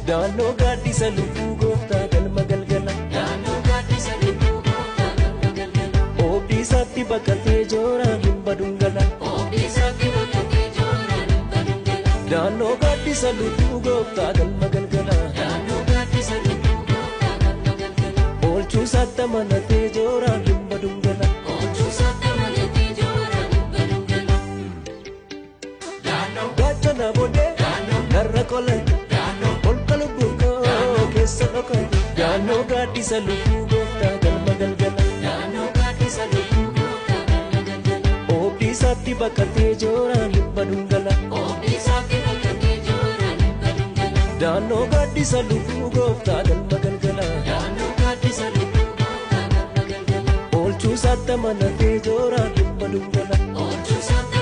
Daanoo gaaddisa lubbuu gooftaa galma galgala. Daanoo gaaddisa lubbuu gooftaa galma galgala. Oobdii isaatti baqatee jooraan hin badun gala. Oobdii isaatti baqatee jooraan hin badun gala. Daanoo gaaddisa lubbuu gooftaa galma galgala. Daanoo gaaddisa lubbuu gooftaa galma galgala. Oolchuu isaatti amanatee jooraan hin badun gala. Oolchuu isaatti amanatee jooraan hin badun gala. Daanoo Gaachana boodee narra qola. Olka lubbuu koo keessa dhoka. Daanoo gaaddisa lubbuu gooftaa galma galgala. Daanoo gaaddisa lubbuu gooftaa galma galgala. Oobdii isaatti baqatee jooraan hin badun gala. Oobdii isaatti baqatee jooraan hin badun gala. Daanoo gaaddisa lubbuu gooftaa galma galgala. Daanoo gaaddisa lubbuu gooftaa galma galgala. Oolchuu isaatti amanatee jooraan hin badun gala. Oolchuu isaatti